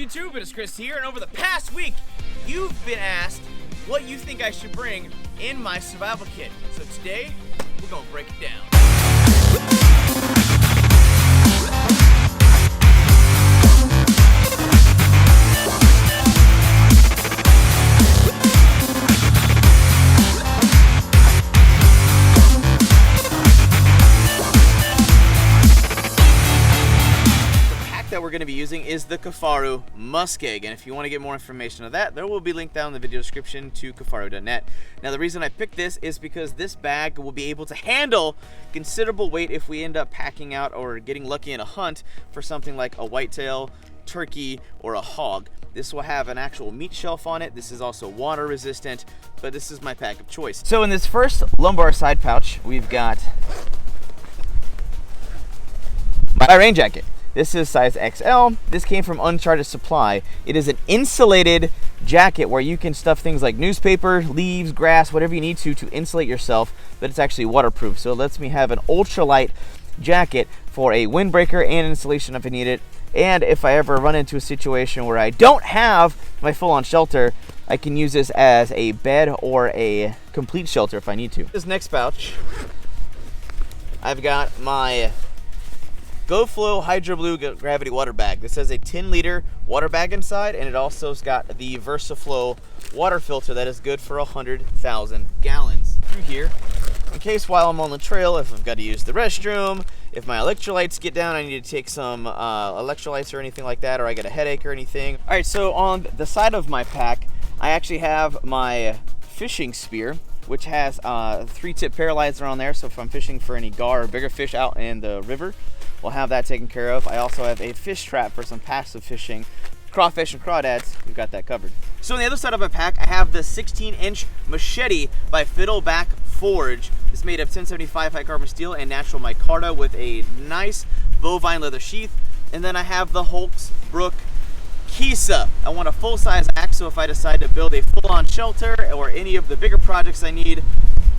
YouTube? It is Chris here, and over the past week, you've been asked what you think I should bring in my survival kit. So today, we're gonna break it down. That we're going to be using is the Kifaru Muskeg, and if you want to get more information on that, there will be linked down in the video description to kifaru.net. Now the reason I picked this is because this bag will be able to handle considerable weight if we end up packing out or getting lucky in a hunt for something like a whitetail, turkey, or a hog. This will have an actual meat shelf on it. This is also water resistant, but this is my pack of choice. So in this first lumbar side pouch, we've got my rain jacket. This is size XL. This came from Uncharted Supply. It is an insulated jacket where you can stuff things like newspaper, leaves, grass, whatever you need to insulate yourself, but it's actually waterproof. So it lets me have an ultralight jacket for a windbreaker and insulation if I need it. And if I ever run into a situation where I don't have my full-on shelter, I can use this as a bed or a complete shelter if I need to. This next pouch, I've got my GoFlow Hydro Blue Gravity Water Bag. This has a 10-liter water bag inside, and it also's got the VersaFlow water filter that is good for 100,000 gallons. Through here, in case while I'm on the trail, if I've got to use the restroom, if my electrolytes get down, I need to take some electrolytes or anything like that, or I get a headache or anything. All right, so on the side of my pack, I actually have my fishing spear, which has 3-tip paralyzer on there, so if I'm fishing for any gar or bigger fish out in the river, we'll have that taken care of. I also have a fish trap for some passive fishing. Crawfish and crawdads, we've got that covered. So on the other side of my pack, I have the 16-inch machete by Fiddleback Forge. It's made of 1075 high carbon steel and natural micarta with a nice bovine leather sheath. And then I have the Holtzbrook Kisa. I want a full-size axe, so if I decide to build a full-on shelter or any of the bigger projects I need,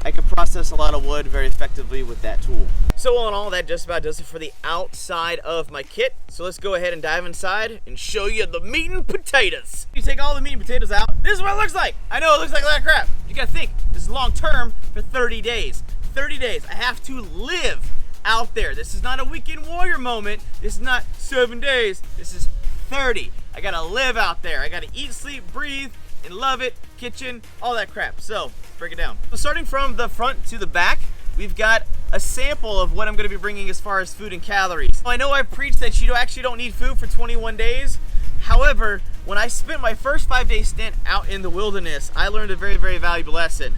I can process a lot of wood very effectively with that tool. So all in all, that just about does it for the outside of my kit. So let's go ahead and dive inside and show you the meat and potatoes. You take all the meat and potatoes out, this is what it looks like. I know it looks like a lot of crap. You gotta think, this is long term for 30 days. 30 days, I have to live out there. This is not a weekend warrior moment. This is not 7 days, this is 30. I gotta live out there. I gotta eat, sleep, breathe, and love it, kitchen, all that crap. So, break it down. So starting from the front to the back, we've got a sample of what I'm gonna be bringing as far as food and calories. I know I've preached that you actually don't need food for 21 days. However, when I spent my first 5-day stint out in the wilderness, I learned a very, very valuable lesson.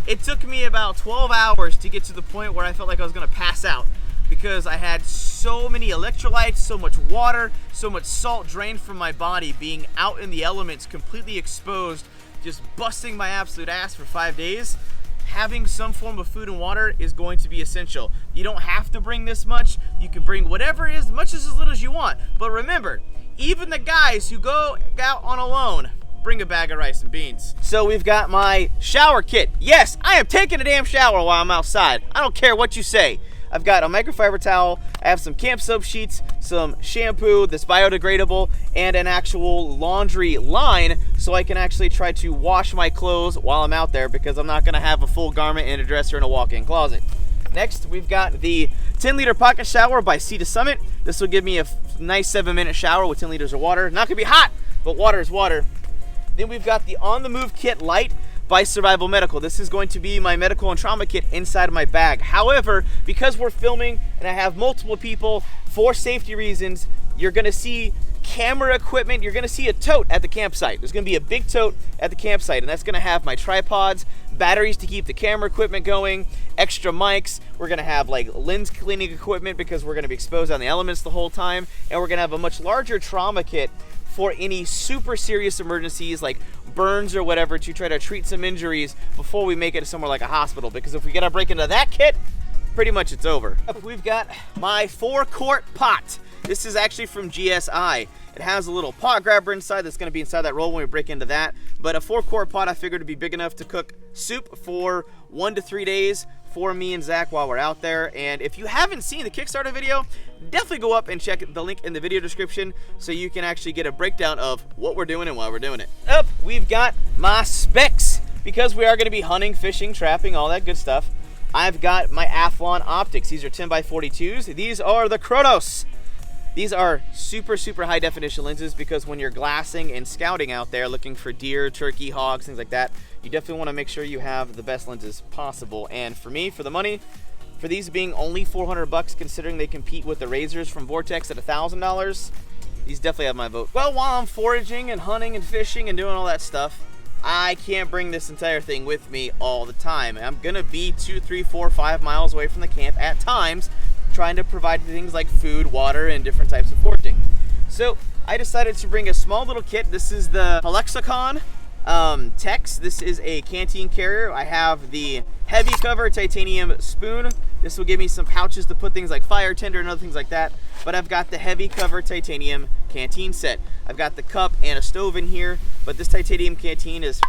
It took me about 12 hours to get to the point where I felt like I was gonna pass out because I had so many electrolytes, so much water, so much salt drained from my body, being out in the elements, completely exposed, just busting my absolute ass for 5 days. Having some form of food and water is going to be essential. You don't have to bring this much. You can bring whatever is, much as little as you want. But remember, even the guys who go out on alone, bring a bag of rice and beans. So we've got my shower kit. Yes, I am taking a damn shower while I'm outside. I don't care what you say. I've got a microfiber towel, I have some camp soap sheets, some shampoo that's biodegradable, and an actual laundry line so I can actually try to wash my clothes while I'm out there because I'm not gonna have a full garment and a dresser and a walk-in closet. Next, we've got the 10-liter pocket shower by Sea to Summit. This will give me a nice 7-minute shower with 10 liters of water. Not gonna be hot, but water is water. Then we've got the On the Move Kit Light by Survival Medical. This is going to be my medical and trauma kit inside of my bag. However, because we're filming and I have multiple people, for safety reasons, you're gonna see camera equipment. You're gonna see a tote at the campsite. There's gonna be a big tote at the campsite, and that's gonna have my tripods, batteries to keep the camera equipment going, extra mics. We're gonna have like lens cleaning equipment because we're gonna be exposed on the elements the whole time, and we're gonna have a much larger trauma kit for any super serious emergencies like burns or whatever, to try to treat some injuries before we make it to somewhere like a hospital, because if we gotta break into that kit, pretty much it's over. We've got my 4-quart pot. This is actually from GSI. It has a little pot grabber inside that's gonna be inside that roll when we break into that. But a 4-quart pot I figured would be big enough to cook soup for 1 to 3 days for me and Zach while we're out there. And if you haven't seen the Kickstarter video, definitely go up and check the link in the video description so you can actually get a breakdown of what we're doing and why we're doing it. Up, we've got my specs because we are going to be hunting, fishing, trapping, all that good stuff. I've got my Athlon optics. These are 10x42s. These are the Kronos. These are super, super high definition lenses because when you're glassing and scouting out there looking for deer, turkey, hogs, things like that, you definitely want to make sure you have the best lenses possible. And for me, for the money, for these being only 400 bucks, considering they compete with the razors from Vortex at $1,000, these definitely have my vote. Well, while I'm foraging and hunting and fishing and doing all that stuff, I can't bring this entire thing with me all the time. I'm gonna be 2, 3, 4, 5 miles away from the camp at times, trying to provide things like food, water, and different types of foraging. So I decided to bring a small little kit. This is the Lexicon Tex. This is a canteen carrier. I have the heavy cover titanium spoon. This will give me some pouches to put things like fire tinder and other things like that. But I've got the heavy cover titanium canteen set. I've got the cup and a stove in here, but this titanium canteen is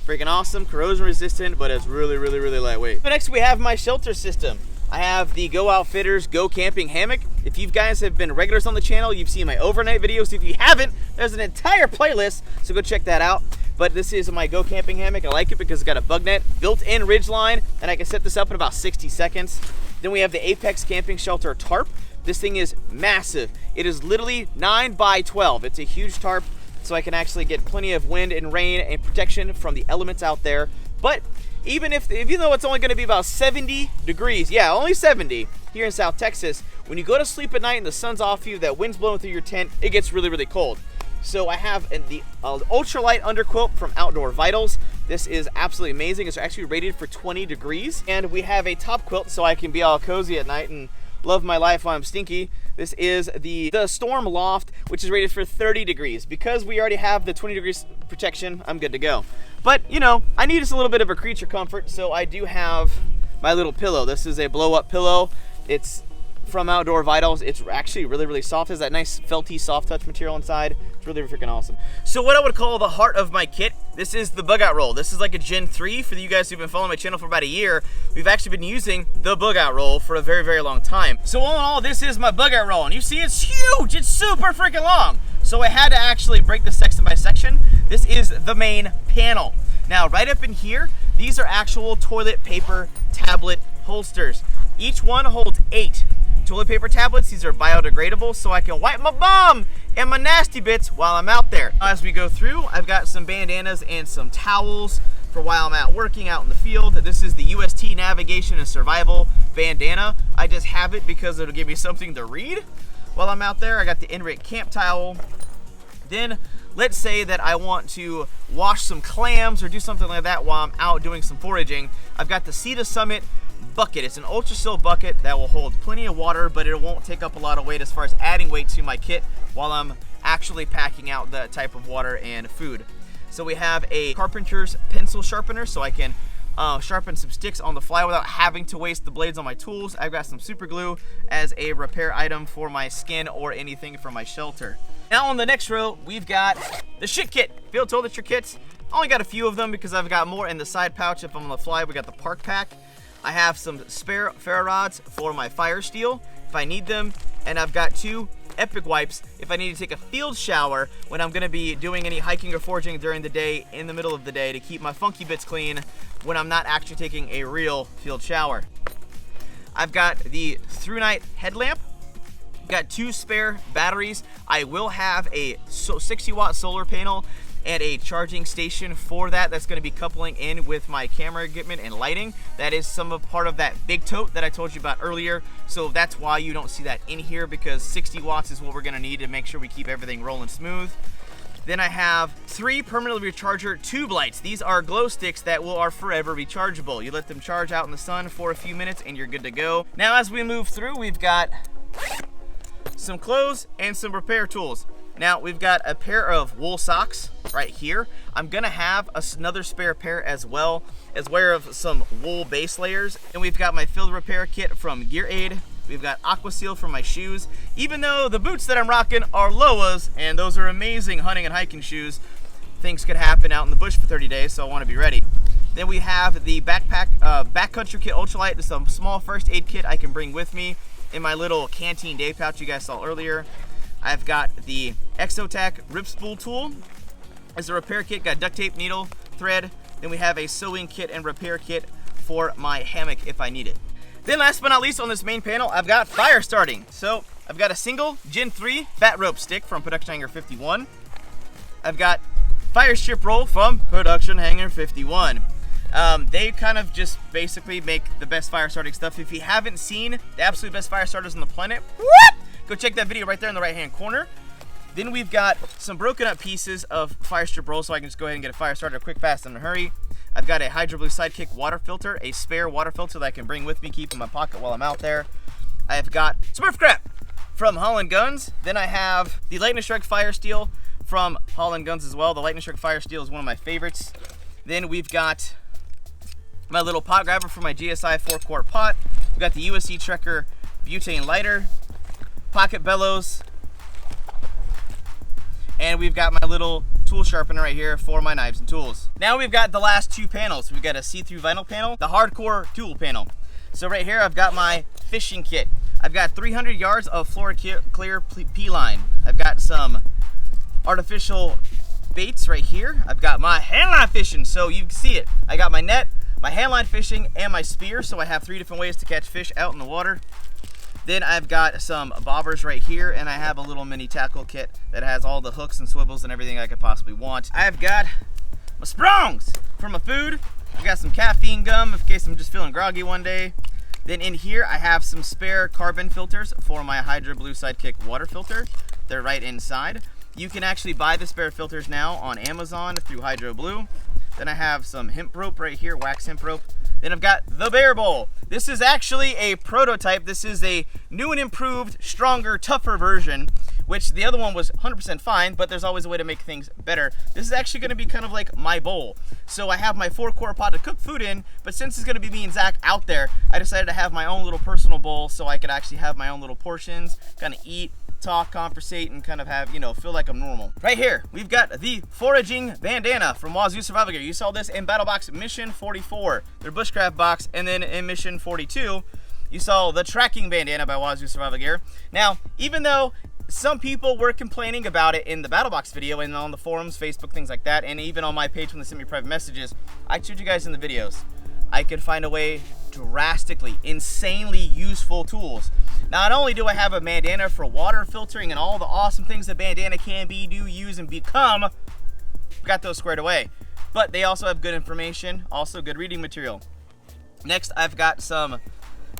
freaking awesome, corrosion resistant, but it's really, really, really lightweight. So next we have my shelter system. I have the Go Outfitters Go Camping Hammock. If you guys have been regulars on the channel, you've seen my overnight videos. If you haven't, there's an entire playlist, so go check that out. But this is my Go Camping Hammock. I like it because it's got a bug net, built-in ridge line, and I can set this up in about 60 seconds. Then we have the Apex Camping Shelter Tarp. This thing is massive. It is literally 9 by 12. It's a huge tarp, so I can actually get plenty of wind and rain and protection from the elements out there. But even though it's only going to be about 70 degrees, yeah, only 70 here in South Texas, when you go to sleep at night and the sun's off you, that wind's blowing through your tent, it gets really, really cold. So I have the ultralight underquilt from Outdoor Vitals. This is absolutely amazing. It's actually rated for 20 degrees. And we have a top quilt so I can be all cozy at night and love my life while I'm stinky. This is the Storm Loft, which is rated for 30 degrees. Because we already have the 20 degrees protection, I'm good to go. But, you know, I need just a little bit of a creature comfort, so I do have my little pillow. This is a blow-up pillow. It's from Outdoor Vitals. It's actually really, really soft. It has that nice felty soft touch material inside. It's really freaking awesome. So what I would call the heart of my kit, this is the bug out roll. This is like a Gen 3 for you guys who've been following my channel for about a year. We've actually been using the bug out roll for a very, very long time. So all in all, this is my bug out roll, and you see it's huge. It's super freaking long. So I had to actually break this section by section. This is the main panel. Now, right up in here, these are actual toilet paper tablet holsters. Each one holds 8 toilet paper tablets. These are biodegradable, so I can wipe my bum and my nasty bits while I'm out there. As we go through, I've got some bandanas and some towels for while I'm out working out in the field. This is the UST Navigation and Survival bandana. I just have it because it'll give me something to read while I'm out there. I got the Enric camp towel. Then let's say that I want to wash some clams or do something like that while I'm out doing some foraging. I've got the Sea to Summit bucket. It's an ultra seal bucket that will hold plenty of water, but it won't take up a lot of weight as far as adding weight to my kit while I'm actually packing out that type of water and food. So we have a carpenter's pencil sharpener, so I can sharpen some sticks on the fly without having to waste the blades on my tools. I've got some super glue as a repair item for my skin or anything from my shelter. Now on the next row, we've got the shit kit. Field toiletry kits. I only got a few of them because I've got more in the side pouch if I'm on the fly. We got the park pack. I have some spare ferro rods for my fire steel if I need them, and I've got 2 epic wipes if I need to take a field shower when I'm going to be doing any hiking or foraging during the day, in the middle of the day, to keep my funky bits clean when I'm not actually taking a real field shower. I've got the through night headlamp. Got 2 spare batteries. I will have a 60 watt solar panel and a charging station for that. That's going to be coupling in with my camera equipment and lighting. That is part of that big tote that I told you about earlier. So that's why you don't see that in here, because 60 watts is what we're going to need to make sure we keep everything rolling smooth. Then I have 3 permanently recharger tube lights. These are glow sticks that are forever rechargeable. You let them charge out in the sun for a few minutes and you're good to go. Now as we move through, we've got some clothes and some repair tools. Now we've got a pair of wool socks right here. I'm gonna have another spare pair as well, as well as some wool base layers. And we've got my field repair kit from Gear Aid. We've got Aqua Seal for my shoes. Even though the boots that I'm rocking are Loas, and those are amazing hunting and hiking shoes, things could happen out in the bush for 30 days, so I wanna be ready. Then we have the backpack backcountry kit ultralight. This is a small first aid kit I can bring with me in my little canteen day pouch you guys saw earlier. I've got the Exotac rip spool tool as a repair kit. Got duct tape, needle, thread. Then we have a sewing kit and repair kit for my hammock if I need it. Then last but not least on this main panel, I've got fire starting. So I've got a single Gen 3 Fatrope stick from Production Hanger 51. I've got fire strip roll from Production Hanger 51. They kind of just basically make the best fire starting stuff. If you haven't seen the absolute best fire starters on the planet, what? Go check that video right there in the right hand corner. Then we've got some broken up pieces of fire strip roll so I can just go ahead and get a fire starter quick, fast, and in a hurry. I've got a Hydro Blue Sidekick water filter, a spare water filter that I can bring with me, keep in my pocket while I'm out there. I've got Smurf crap from Holland Guns. Then I have the Lightning Strike Fire Steel from Holland Guns as well. The Lightning Strike Fire Steel is one of my favorites. Then we've got my little pot grabber for my GSI 4-quart pot. We've got the USC Trekker butane lighter, pocket bellows, and we've got my little tool sharpener right here for my knives and tools. Now we've got the last two panels. We've got a see-through vinyl panel, the hardcore tool panel. So right here I've got my fishing kit. I've got 300 yards of Florida Clear P-line. I've got some artificial baits right here. I've got my handline fishing, so you can see it. I got my net, my handline fishing, and my spear, so I have 3 different ways to catch fish out in the water. Then I've got some bobbers right here, and I have a little mini tackle kit that has all the hooks and swivels and everything I could possibly want. I've got my sprongs for my food. I've got some caffeine gum in case I'm just feeling groggy one day. Then in here I have some spare carbon filters for my Hydro Blue Sidekick water filter. They're right inside. You can actually buy the spare filters now on Amazon through Hydro Blue. Then I have some hemp rope right here, wax hemp rope. Then I've got the bear bowl. This is actually a prototype. This is a new and improved, stronger, tougher version, which the other one was 100% fine, but there's always a way to make things better. This is actually gonna be kind of like my bowl. So I have my 4-quart pot to cook food in, but since it's gonna be me and Zach out there, I decided to have my own little personal bowl so I could actually have my own little portions, kind of eat, talk, conversate, and kind of have, you know, feel like I'm normal. Right here, we've got the foraging bandana from Wazoo Survival Gear. You saw this in Battle Box Mission 44, their bushcraft box, and then in Mission 42, you saw the tracking bandana by Wazoo Survival Gear. Now, even though some people were complaining about it in the Battle Box video and on the forums, Facebook, things like that, and even on my page when they sent me private messages, I showed you guys in the videos. I could find a way drastically, insanely useful tools. Not only do I have a bandana for water filtering and all the awesome things that bandana can be, do, use, and become, got those squared away. But they also have good information, also good reading material. Next, I've got some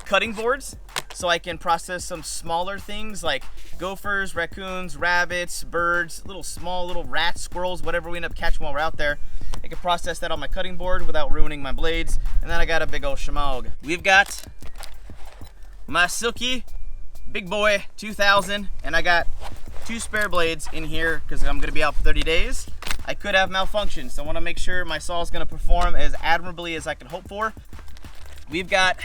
cutting boards, so I can process some smaller things like gophers, raccoons, rabbits, birds, small little rats, squirrels, whatever we end up catching while we're out there. I can process that on my cutting board without ruining my blades. And then I got a big old shamog. We've got my Silky Big Boy 2000, and I got 2 spare blades in here because I'm gonna be out for 30 days. I could have malfunctions, so I wanna make sure my saw is gonna perform as admirably as I can hope for. We've got,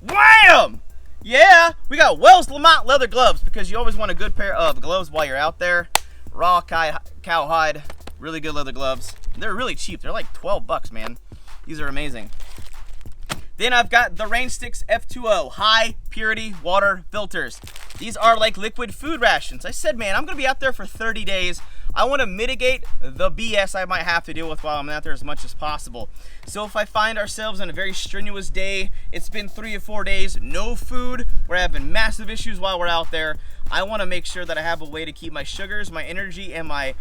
wham! Yeah, we got Wells Lamont leather gloves because you always want a good pair of gloves while you're out there. Raw cowhide, really good leather gloves. They're really cheap. They're like 12 bucks, man. These are amazing. Then I've got the Rain Sticks F2O high purity water filters. These are like liquid food rations. I said, man, I'm gonna be out there for 30 days. I wanna mitigate the BS I might have to deal with while I'm out there as much as possible. So if I find ourselves on a very strenuous day, it's been 3 or 4 days, no food, we're having massive issues while we're out there, I wanna make sure that I have a way to keep my sugars, my energy, and my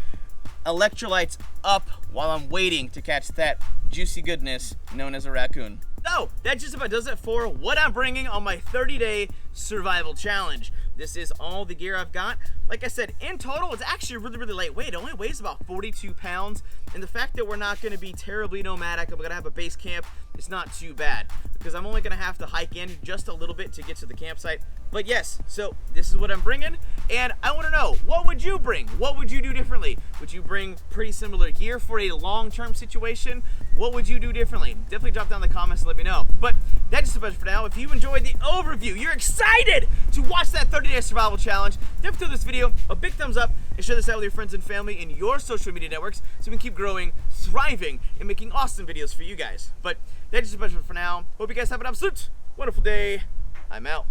electrolytes up while I'm waiting to catch that juicy goodness known as a raccoon. So that just about does it for what I'm bringing on my 30-day survival challenge. This is all the gear I've got. Like I said, in total, it's actually really, really lightweight. It only weighs about 42 pounds. And the fact that we're not gonna be terribly nomadic, I'm gonna have a base camp, it's not too bad because I'm only gonna have to hike in just a little bit to get to the campsite. But yes, so this is what I'm bringing, and I wanna know, what would you bring? What would you do differently? Would you bring pretty similar gear for a long-term situation? What would you do differently? Definitely drop down in the comments and let me know. But that's just about it for now. If you enjoyed the overview, you're excited to watch that 30-day survival challenge, definitely throw this video a big thumbs up, and share this out with your friends and family in your social media networks so we can keep growing, thriving, and making awesome videos for you guys. But that's just a bunch of it for now. Hope you guys have an absolute wonderful day. I'm out.